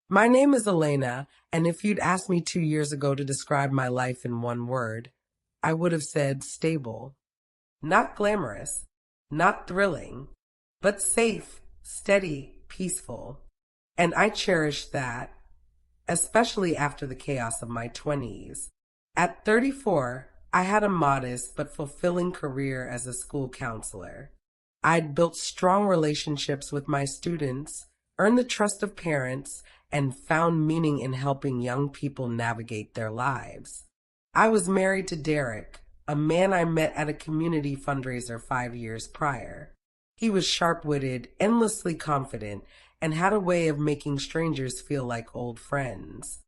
My name is Elena, and if you'd asked me 2 years ago to describe my life in one word, I would have said stable. Not glamorous, not thrilling, but safe, steady, peaceful. And I cherish that, especially after the chaos of my 20s. At 34, I had a modest but fulfilling career as a school counselor. I'd built strong relationships with my students, earned the trust of parents, and found meaning in helping young people navigate their lives. I was married to Derek, a man I met at a community fundraiser 5 years prior. He was sharp-witted, endlessly confident, and had a way of making strangers feel like old friends.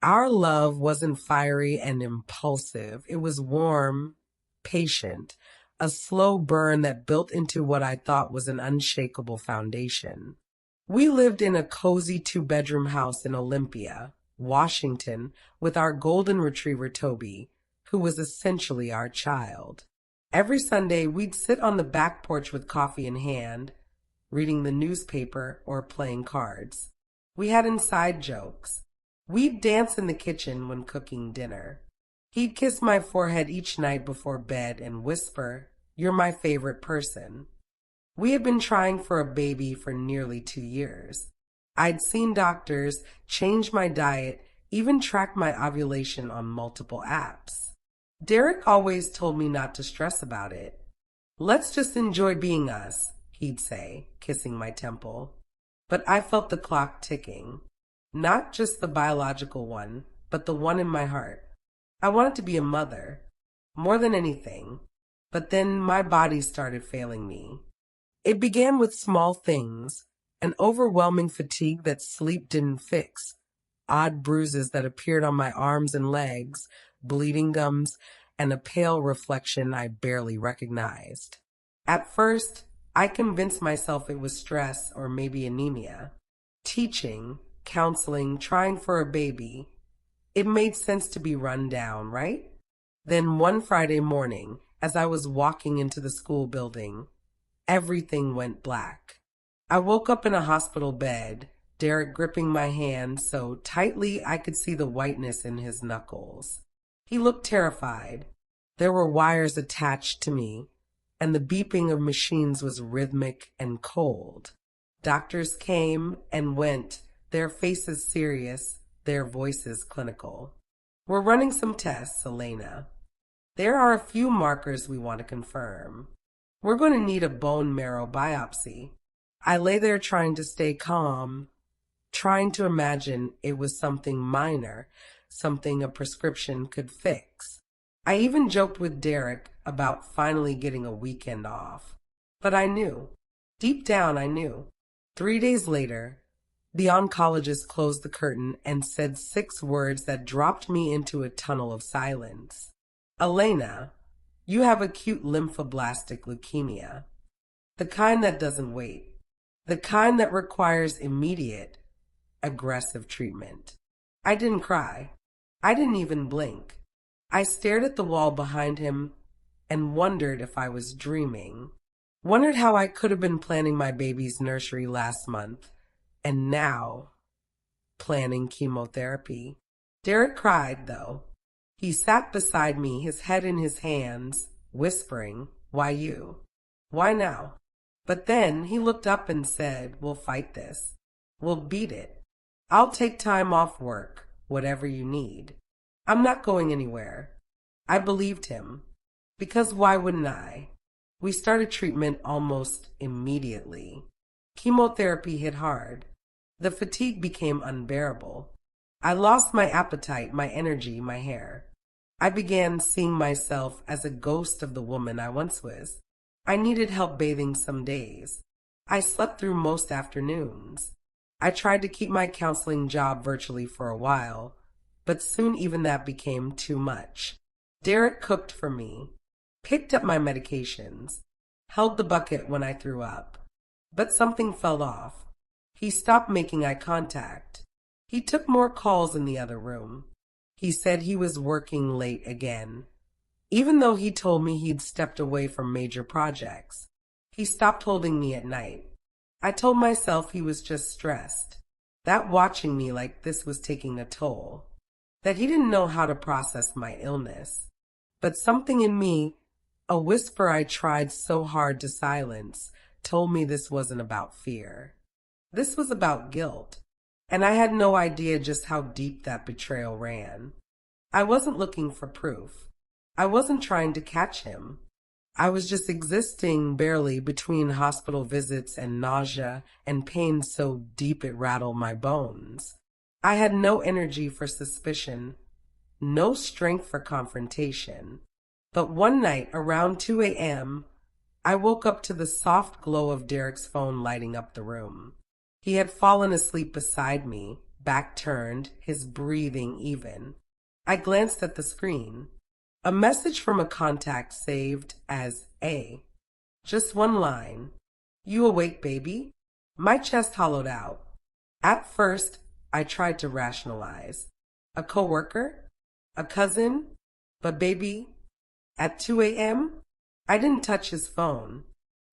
Our love wasn't fiery and impulsive. It was warm, patient, a slow burn that built into what I thought was an unshakable foundation. We lived in a cozy two-bedroom house in Olympia, Washington, with our golden retriever Toby, who was essentially our child. Every Sunday, we'd sit on the back porch with coffee in hand, reading the newspaper or playing cards. We had inside jokes. We'd dance in the kitchen when cooking dinner. He'd kiss my forehead each night before bed and whisper, "You're my favorite person." We had been trying for a baby for nearly 2 years. I'd seen doctors, changed my diet, even tracked my ovulation on multiple apps. Derek always told me not to stress about it. "Let's just enjoy being us," he'd say, kissing my temple. But I felt the clock ticking. Not just the biological one, but the one in my heart. I wanted to be a mother, more than anything. But then my body started failing me. It began with small things, an overwhelming fatigue that sleep didn't fix, odd bruises that appeared on my arms and legs, bleeding gums, and a pale reflection I barely recognized. At first, I convinced myself it was stress or maybe anemia. Teaching, counseling, trying for a baby. It made sense to be run down, right? Then one Friday morning, as I was walking into the school building, everything went black. I woke up in a hospital bed, Derek gripping my hand so tightly I could see the whiteness in his knuckles. He looked terrified. There were wires attached to me, and the beeping of machines was rhythmic and cold. Doctors came and went, their faces serious, their voices clinical. "We're running some tests, Elena. There are a few markers we want to confirm. We're going to need a bone marrow biopsy." I lay there trying to stay calm, trying to imagine it was something minor, something a prescription could fix. I even joked with Derek about finally getting a weekend off. But I knew. Deep down, I knew. 3 days later, the oncologist closed the curtain and said 6 words that dropped me into a tunnel of silence. "Elena, you have acute lymphoblastic leukemia. The kind that doesn't wait. The kind that requires immediate, aggressive treatment." I didn't cry. I didn't even blink. I stared at the wall behind him and wondered if I was dreaming. Wondered how I could have been planning my baby's nursery last month, and now planning chemotherapy. Derek cried, though. He sat beside me, his head in his hands, whispering, "Why you? Why now?" But then he looked up and said, "We'll fight this. We'll beat it. I'll take time off work, whatever you need. I'm not going anywhere." I believed him. Because why wouldn't I? We started treatment almost immediately. Chemotherapy hit hard. The fatigue became unbearable. I lost my appetite, my energy, my hair. I began seeing myself as a ghost of the woman I once was. I needed help bathing some days. I slept through most afternoons. I tried to keep my counseling job virtually for a while, but soon even that became too much. Derek cooked for me, picked up my medications, held the bucket when I threw up. But something fell off. He stopped making eye contact. He took more calls in the other room. He said he was working late again, even though he told me he'd stepped away from major projects. He stopped holding me at night. I told myself he was just stressed. that watching me like this was taking a toll, that he didn't know how to process my illness. But something in me, a whisper I tried so hard to silence, told me this wasn't about fear. This was about guilt, and I had no idea just how deep that betrayal ran. I wasn't looking for proof. I wasn't trying to catch him. I was just existing barely between hospital visits and nausea and pain so deep it rattled my bones. I had no energy for suspicion, no strength for confrontation. But one night around 2 a.m., I woke up to the soft glow of Derek's phone lighting up the room. He had fallen asleep beside me, back turned, his breathing even. I glanced at the screen. A message from a contact saved as A. Just one line. "You awake, baby?" My chest hollowed out. At first, I tried to rationalize. A coworker? A cousin? But baby, at 2 a.m.? I didn't touch his phone.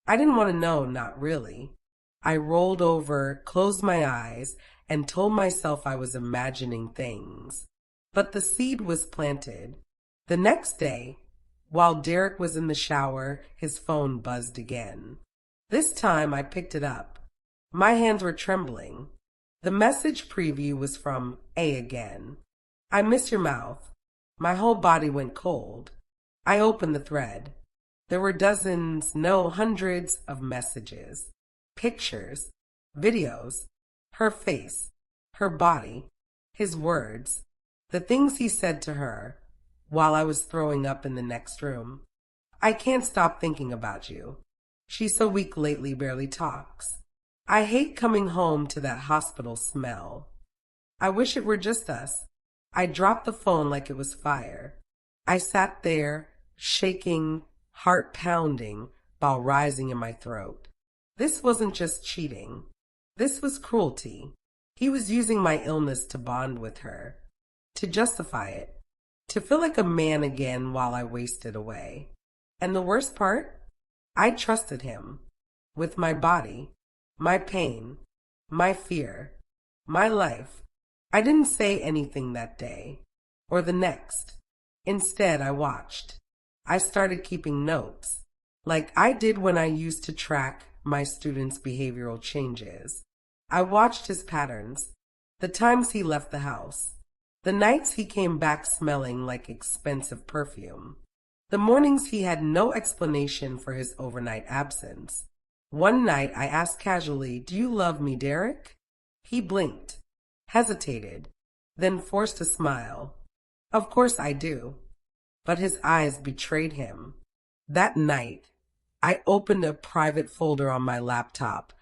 I didn't want to know, not really. I rolled over, closed my eyes, and told myself I was imagining things. But the seed was planted. The next day, while Derek was in the shower, his phone buzzed again. This time I picked it up. My hands were trembling. The message preview was from A again. "I miss your mouth." My whole body went cold. I opened the thread. There were dozens, no, hundreds of messages. Pictures, videos, her face, her body, his words, the things he said to her while I was throwing up in the next room. "I can't stop thinking about you. She's so weak lately, barely talks. I hate coming home to that hospital smell. I wish it were just us." I dropped the phone like it was fire. I sat there, shaking, heart pounding, while rising in my throat. This wasn't just cheating. This was cruelty. He was using my illness to bond with her, to justify it, to feel like a man again while I wasted away. And the worst part? I trusted him. With my body, my pain, my fear, my life. I didn't say anything that day, or the next. Instead, I watched. I started keeping notes, like I did when I used to track my students' behavioral changes. I watched his patterns, the times he left the house, the nights he came back smelling like expensive perfume, the mornings he had no explanation for his overnight absence. One night I asked casually, "Do you love me, Derek?" He blinked, hesitated, then forced a smile. "Of course I do." But his eyes betrayed him. That night, I opened a private folder on my laptop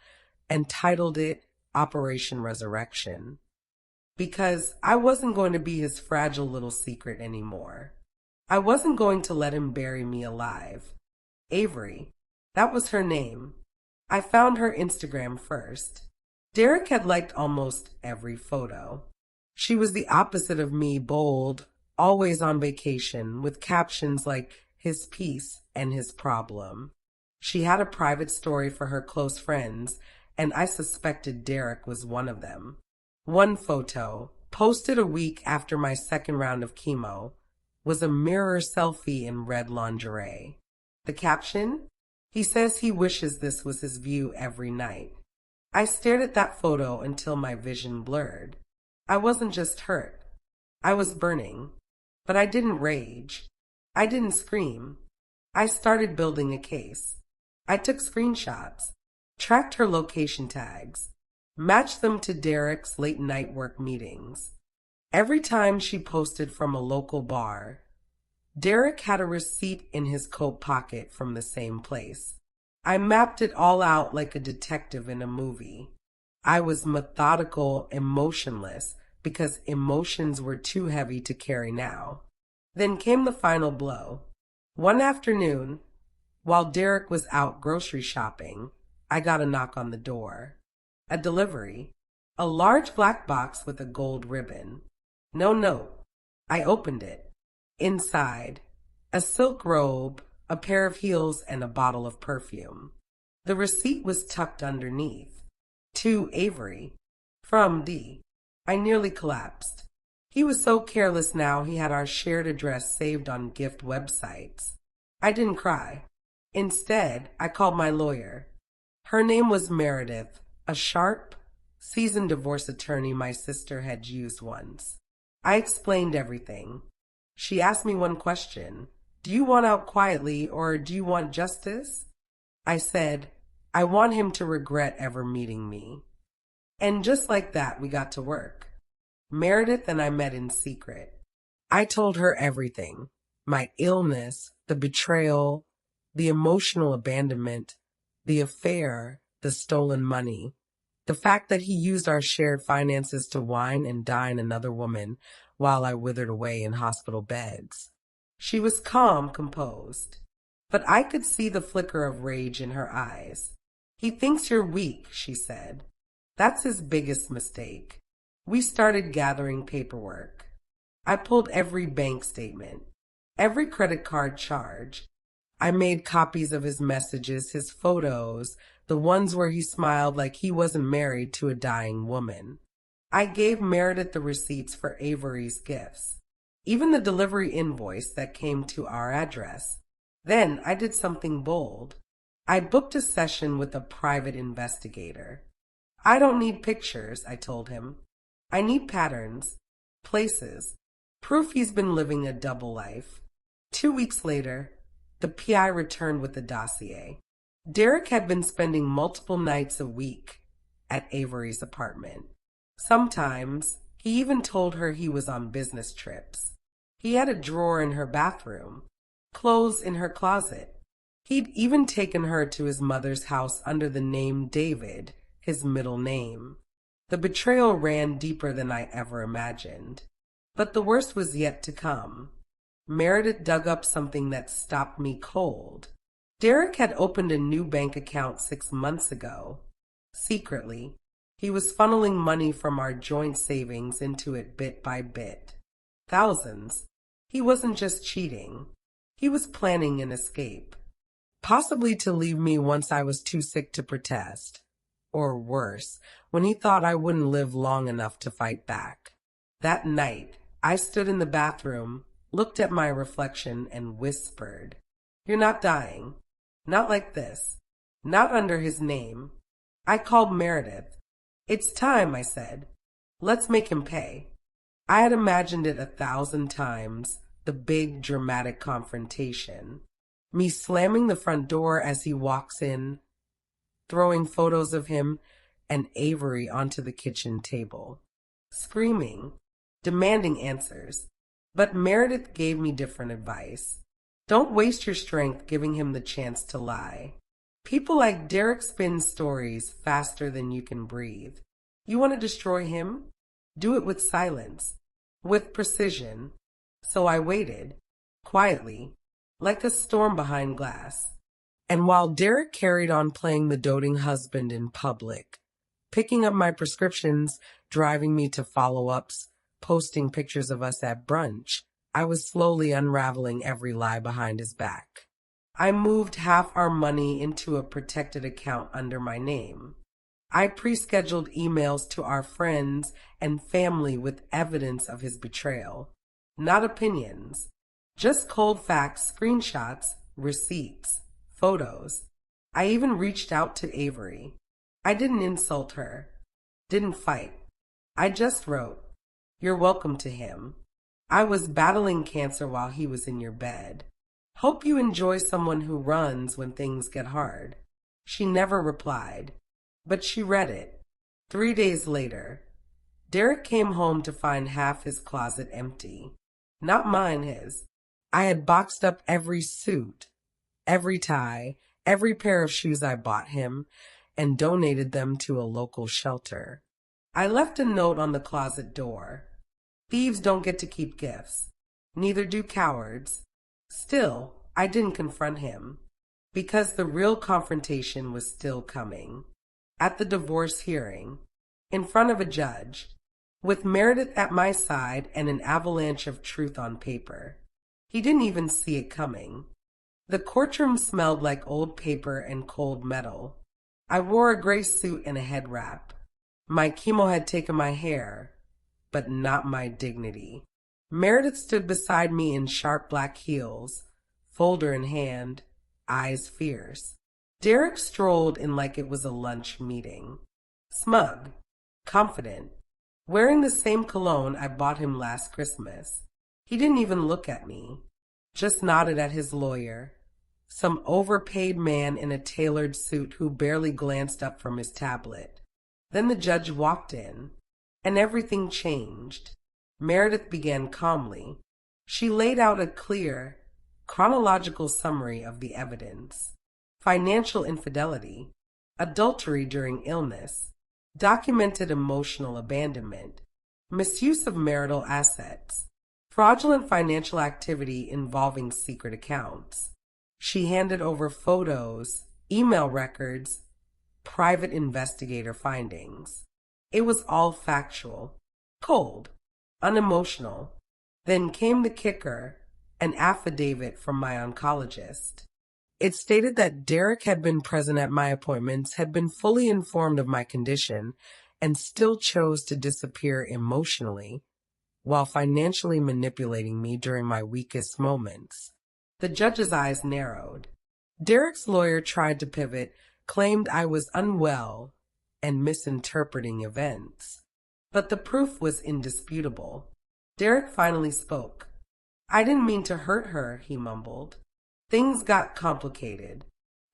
and titled it Operation Resurrection, because I wasn't going to be his fragile little secret anymore. I wasn't going to let him bury me alive. Avery, that was her name. I found her Instagram first. Derek had liked almost every photo. She was the opposite of me, bold, always on vacation, with captions like his peace and his problem. She had a private story for her close friends, and I suspected Derek was one of them. One photo, posted a week after my second round of chemo, was a mirror selfie in red lingerie. The caption? "He says he wishes this was his view every night." I stared at that photo until my vision blurred. I wasn't just hurt. I was burning. But I didn't rage. I didn't scream. I started building a case. I took screenshots, tracked her location tags, matched them to Derek's late-night work meetings. Every time she posted from a local bar, Derek had a receipt in his coat pocket from the same place. I mapped it all out like a detective in a movie. I was methodical, emotionless, because emotions were too heavy to carry now. Then came the final blow. One afternoon, while Derek was out grocery shopping, I got a knock on the door. A delivery. A large black box with a gold ribbon. No note. I opened it. Inside, a silk robe, a pair of heels, and a bottle of perfume. The receipt was tucked underneath. To Avery. From D. I nearly collapsed. He was so careless now he had our shared address saved on gift websites. I didn't cry. Instead, I called my lawyer. Her name was Meredith, a sharp, seasoned divorce attorney my sister had used once. I explained everything. She asked me one question. Do you want out quietly or do you want justice? I said, I want him to regret ever meeting me. And just like that, we got to work. Meredith and I met in secret. I told her everything. My illness, the betrayal, the emotional abandonment, the affair, the stolen money, the fact that he used our shared finances to wine and dine another woman while I withered away in hospital beds. She was calm, composed, but I could see the flicker of rage in her eyes. He thinks you're weak, she said. That's his biggest mistake. We started gathering paperwork. I pulled every bank statement, every credit card charge. I made copies of his messages, his photos, the ones where he smiled like he wasn't married to a dying woman. I gave Meredith the receipts for Avery's gifts, even the delivery invoice that came to our address. Then I did something bold. I booked a session with a private investigator. I don't need pictures, I told him. I need patterns, places, proof he's been living a double life. 2 weeks later, the PI returned with the dossier. Derek had been spending multiple nights a week at Avery's apartment. Sometimes, he even told her he was on business trips. He had a drawer in her bathroom, clothes in her closet. He'd even taken her to his mother's house under the name David, his middle name. The betrayal ran deeper than I ever imagined. But the worst was yet to come. Meredith dug up something that stopped me cold. Derek had opened a new bank account 6 months ago. Secretly, he was funneling money from our joint savings into it bit by bit. Thousands. He wasn't just cheating. He was planning an escape. Possibly to leave me once I was too sick to protest. Or worse, when he thought I wouldn't live long enough to fight back. That night, I stood in the bathroom, looked at my reflection, and whispered, "You're not dying. Not like this. Not under his name." I called Meredith. "It's time," I said. "Let's make him pay." I had imagined it 1,000 times, the big dramatic confrontation. Me slamming the front door as he walks in, throwing photos of him and Avery onto the kitchen table, screaming, demanding answers. But Meredith gave me different advice. Don't waste your strength giving him the chance to lie. People like Derek spin stories faster than you can breathe. You want to destroy him? Do it with silence, with precision. So I waited, quietly, like a storm behind glass. And while Derek carried on playing the doting husband in public, picking up my prescriptions, driving me to follow-ups, posting pictures of us at brunch, I was slowly unraveling every lie behind his back. I moved half our money into a protected account under my name. I pre-scheduled emails to our friends and family with evidence of his betrayal. Not opinions, just cold facts, screenshots, receipts, photos. I even reached out to Avery. I didn't insult her, didn't fight. I just wrote, "You're welcome to him. I was battling cancer while he was in your bed. Hope you enjoy someone who runs when things get hard." She never replied, but she read it. 3 days later, Derek came home to find half his closet empty. Not mine, his. I had boxed up every suit, every tie, every pair of shoes I bought him, and donated them to a local shelter. I left a note on the closet door. Thieves don't get to keep gifts. Neither do cowards. Still, I didn't confront him, because the real confrontation was still coming. At the divorce hearing, in front of a judge, with Meredith at my side and an avalanche of truth on paper. He didn't even see it coming. The courtroom smelled like old paper and cold metal. I wore a gray suit and a head wrap. My chemo had taken my hair, but not my dignity. Meredith stood beside me in sharp black heels, folder in hand, eyes fierce. Derek strolled in like it was a lunch meeting. Smug, confident, wearing the same cologne I bought him last Christmas. He didn't even look at me, just nodded at his lawyer, some overpaid man in a tailored suit who barely glanced up from his tablet. Then the judge walked in, and everything changed. Meredith began calmly. She laid out a clear, chronological summary of the evidence. Financial infidelity, adultery during illness, documented emotional abandonment, misuse of marital assets, fraudulent financial activity involving secret accounts. She handed over photos, email records, private investigator findings. It was all factual, cold, unemotional. Then came the kicker, an affidavit from my oncologist. It stated that Derek had been present at my appointments, had been fully informed of my condition, and still chose to disappear emotionally while financially manipulating me during my weakest moments. The judge's eyes narrowed. Derek's lawyer tried to pivot, claimed I was unwell and misinterpreting events. But the proof was indisputable. Derek finally spoke. I didn't mean to hurt her, he mumbled. Things got complicated.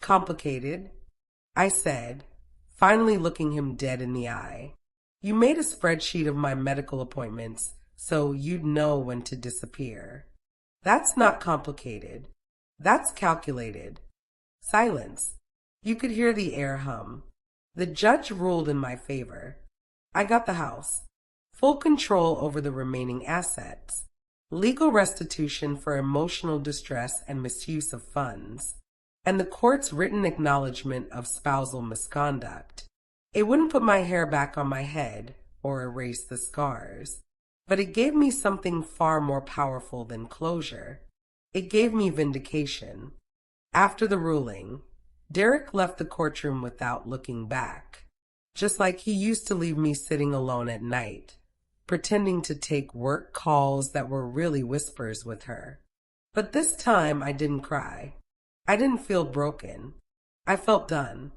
Complicated? I said, finally looking him dead in the eye. You made a spreadsheet of my medical appointments so you'd know when to disappear. That's not complicated. That's calculated. Silence. You could hear the air hum. The judge ruled in my favor. I got the house. Full control over the remaining assets. Legal restitution for emotional distress and misuse of funds. And the court's written acknowledgement of spousal misconduct. It wouldn't put my hair back on my head or erase the scars. But it gave me something far more powerful than closure. It gave me vindication. After the ruling, Derek left the courtroom without looking back, just like he used to leave me sitting alone at night, pretending to take work calls that were really whispers with her. But this time I didn't cry. I didn't feel broken. I felt done.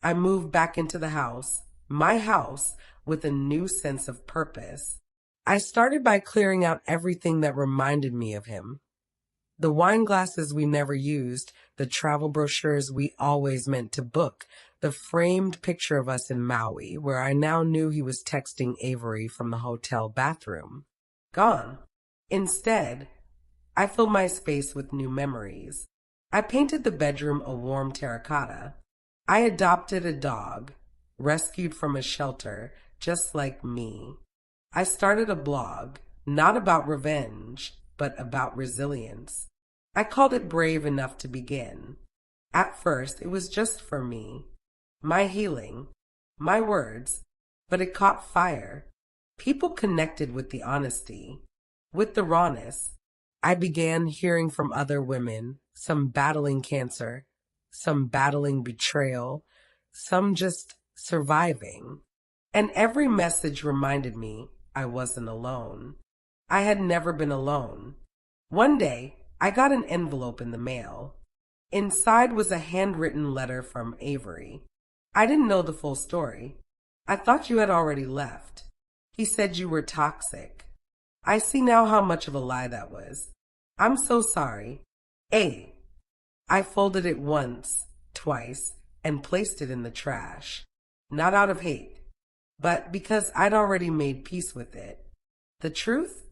I moved back into the house, my house, with a new sense of purpose. I started by clearing out everything that reminded me of him. The wine glasses we never used, the travel brochures we always meant to book, the framed picture of us in Maui, where I now knew he was texting Avery from the hotel bathroom. Gone. Instead, I filled my space with new memories. I painted the bedroom a warm terracotta. I adopted a dog, rescued from a shelter, just like me. I started a blog, not about revenge, but about resilience. I called it Brave Enough to Begin. At first, it was just for me. My healing, my words, but it caught fire. People connected with the honesty, with the rawness. I began hearing from other women, some battling cancer, some battling betrayal, some just surviving. And every message reminded me I wasn't alone. I had never been alone. One day, I got an envelope in the mail. Inside was a handwritten letter from Avery. I didn't know the full story. I thought you had already left. He said you were toxic. I see now how much of a lie that was. I'm so sorry. A. I folded it once, twice, and placed it in the trash. Not out of hate, but because I'd already made peace with it. The truth?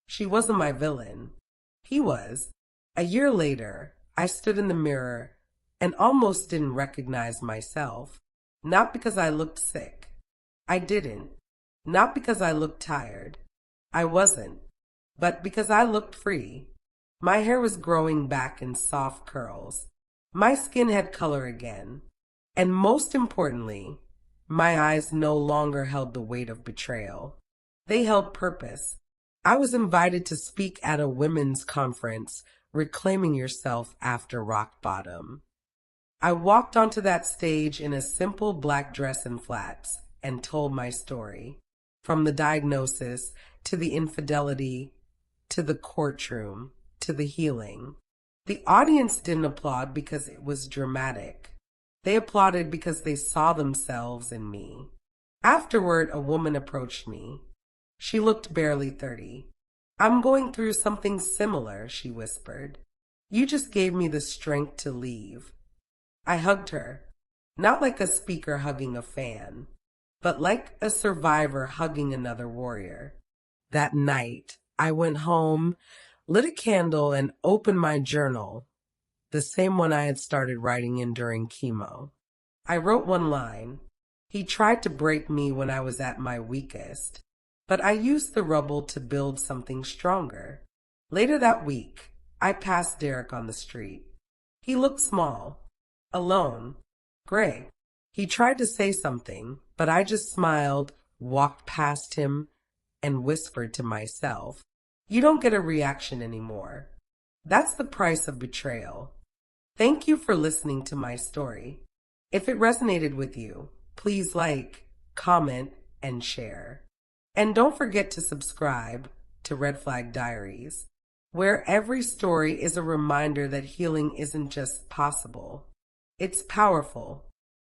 She wasn't my villain. He was. A year later, I stood in the mirror and almost didn't recognize myself. Not because I looked sick. I didn't. Not because I looked tired. I wasn't. But because I looked free. My hair was growing back in soft curls. My skin had color again. And most importantly, my eyes no longer held the weight of betrayal. They held purpose. I was invited to speak at a women's conference, Reclaiming Yourself After Rock Bottom. I walked onto that stage in a simple black dress and flats, and told my story. From the diagnosis, to the infidelity, to the courtroom, to the healing. The audience didn't applaud because it was dramatic. They applauded because they saw themselves in me. Afterward, a woman approached me. She looked barely 30. "I'm going through something similar," she whispered. "You just gave me the strength to leave." I hugged her, not like a speaker hugging a fan, but like a survivor hugging another warrior. That night, I went home, lit a candle, and opened my journal, the same one I had started writing in during chemo. I wrote one line. "He tried to break me when I was at my weakest, but I used the rubble to build something stronger." Later that week, I passed Derek on the street. He looked small, alone, gray. He tried to say something, but I just smiled, walked past him, and whispered to myself, "You don't get a reaction anymore." That's the price of betrayal. Thank you for listening to my story. If it resonated with you, please like, comment, and share. And don't forget to subscribe to Red Flag Diaries, where every story is a reminder that healing isn't just possible, it's powerful.